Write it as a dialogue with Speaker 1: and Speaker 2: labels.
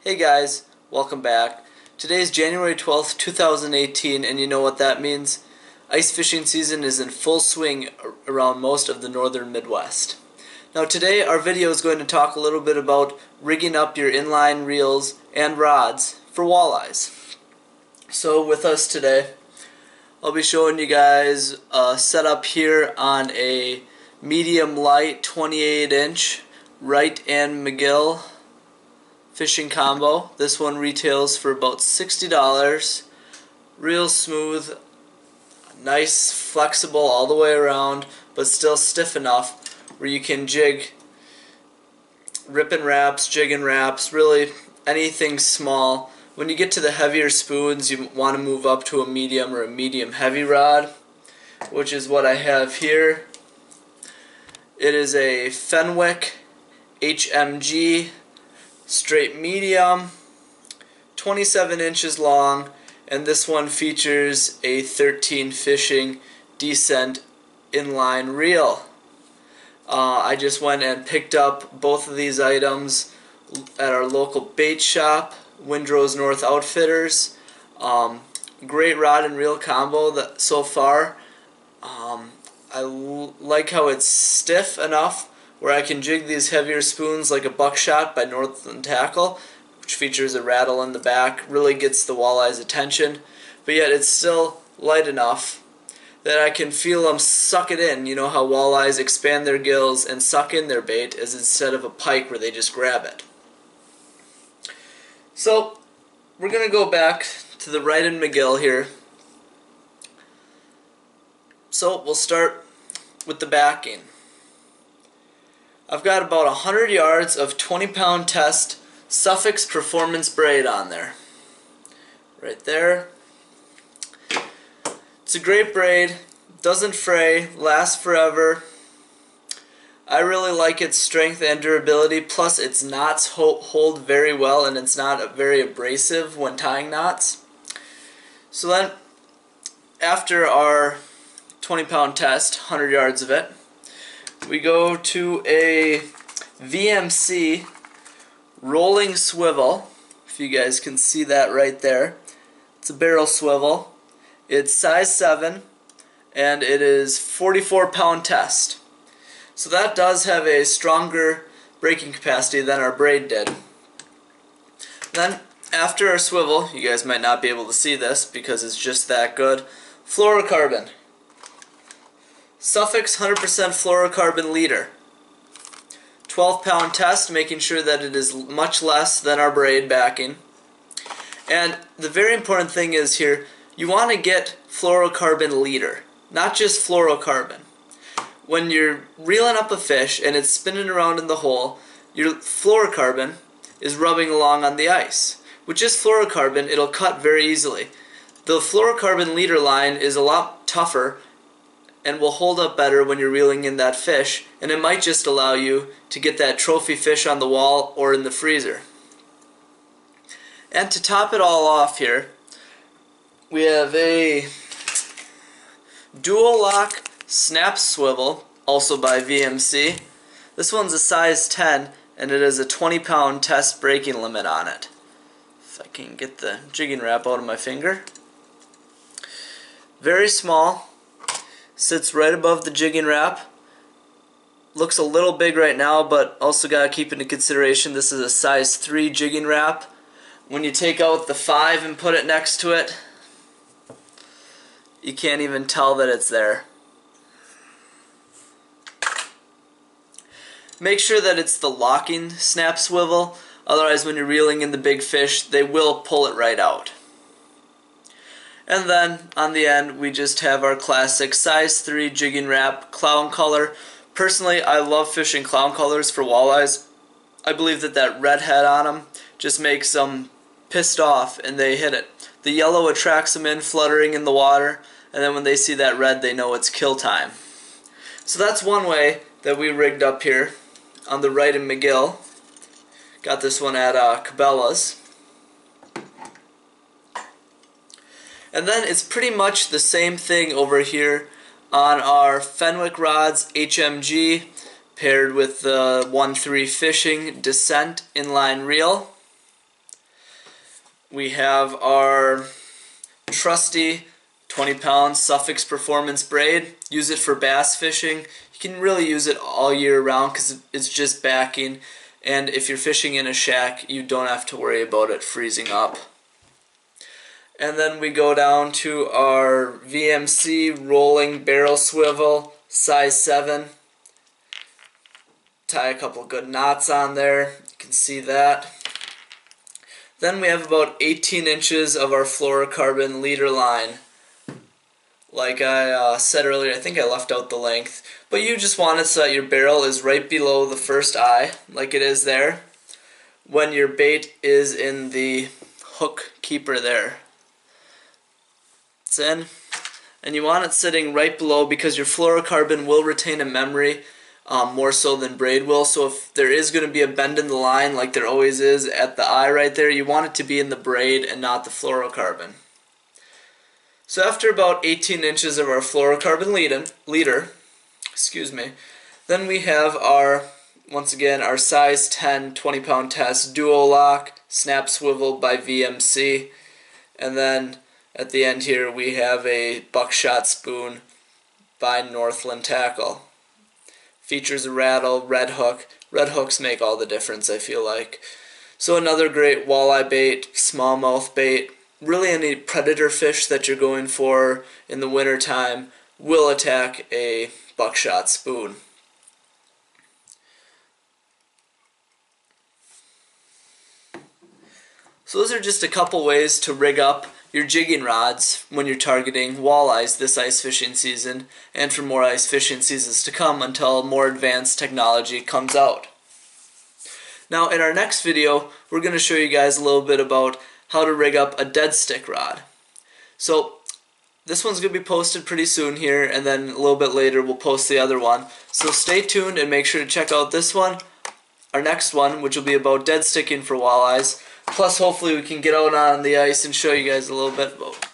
Speaker 1: Hey guys, welcome back. Today is January 12th, 2018, and you know what that means? Ice fishing season is in full swing around most of the northern Midwest. Now today our video is going to talk a little bit about rigging up your inline reels and rods for walleyes. So with us today, I'll be showing you guys a setup here on a medium light 28-inch Wright and McGill fishing combo. This one retails for about $60. Real smooth, nice, flexible all the way around, but still stiff enough where you can jig ripping wraps, jigging wraps, really anything small. When you get to the heavier spoons, you want to move up to a medium or a medium heavy rod, which is what I have here. It is a Fenwick HMG straight medium, 27 inches long, and this one features a 13 fishing decent inline reel. I just went and picked up both of these items at our local bait shop, Windrow's North Outfitters. Great rod and reel combo so far. I like how it's stiff enough where I can jig these heavier spoons like a buckshot by Northland Tackle, which features a rattle in the back, really gets the walleye's attention, but yet it's still light enough that I can feel them suck it in. You know how walleyes expand their gills and suck in their bait as instead of a pike where they just grab it. So we're going to go back to the Wright and McGill here. So we'll start with the backing. I've got about 100 yards of 20-pound test Suffix Performance braid on there. Right there. It's a great braid, doesn't fray, lasts forever. I really like its strength and durability, plus its knots hold very well and it's not very abrasive when tying knots. So then, after our 20-pound test, 100 yards of it, we go to a VMC rolling swivel. If you guys can see that right there. It's a barrel swivel. It's size 7 and it is 44-pound test. So that does have a stronger braking capacity than our braid did. Then after our swivel, you guys might not be able to see this because it's just that good, fluorocarbon. Suffix 100% fluorocarbon leader. 12-pound test, making sure that it is much less than our braid backing. And the very important thing is here, you want to get fluorocarbon leader, not just fluorocarbon. When you're reeling up a fish and it's spinning around in the hole, your fluorocarbon is rubbing along on the ice. With just fluorocarbon, it'll cut very easily. The fluorocarbon leader line is a lot tougher and will hold up better when you're reeling in that fish, and it might just allow you to get that trophy fish on the wall or in the freezer. And to top it all off here, we have a dual lock snap swivel, also by VMC. This one's a size 10 and it has a 20-pound test braking limit on it. If I can get the jigging wrap out of my finger. Very small. Sits right above the jigging wrap. Looks a little big right now, but also got to keep into consideration this is a size 3 jigging wrap. When you take out the 5 and put it next to it, you can't even tell that it's there. Make sure that it's the locking snap swivel, otherwise when you're reeling in the big fish, they will pull it right out. And then on the end we just have our classic size 3 jigging wrap clown color. Personally, I love fishing clown colors for walleyes. I believe that that red head on them just makes them pissed off and they hit it. The yellow attracts them in, fluttering in the water, and then when they see that red they know it's kill time. So that's one way that we rigged up here on the Wright and McGill. Got this one at Cabela's. And then it's pretty much the same thing over here on our Fenwick rods HMG paired with the 1-3 fishing descent inline reel. we have our trusty 20-pound Suffix Performance braid. Use it for bass fishing. You can really use it all year round because it's just backing, and if you're fishing in a shack you don't have to worry about it freezing up. And then we go down to our VMC rolling barrel swivel, size 7. Tie a couple good knots on there, you can see that. Then we have about 18 inches of our fluorocarbon leader line. Like I said earlier, I think I left out the length, but you just want it so that your barrel is right below the first eye, like it is there, when your bait is in the hook keeper there. It's in, and you want it sitting right below because your fluorocarbon will retain a memory more so than braid will. So if there is going to be a bend in the line, like there always is at the eye right there, you want it to be in the braid and not the fluorocarbon. So after about 18 inches of our fluorocarbon leader, then we have our, once again, our size 10 20-pound test duo lock snap swivel by VMC, and then at the end here we have a buckshot spoon by Northland Tackle. Features a rattle, red hook. Red hooks make all the difference, I feel like. So another great walleye bait, smallmouth bait. Really any predator fish that you're going for in the winter time will attack a buckshot spoon. So those are just a couple ways to rig up your jigging rods when you're targeting walleyes this ice fishing season and for more ice fishing seasons to come until more advanced technology comes out. Now in our next video we're going to show you guys a little bit about how to rig up a dead stick rod. So this one's going to be posted pretty soon here, and then a little bit later we'll post the other one. So stay tuned and make sure to check out this one, our next one, which will be about dead sticking for walleyes. Plus hopefully we can get out on the ice and show you guys a little bit about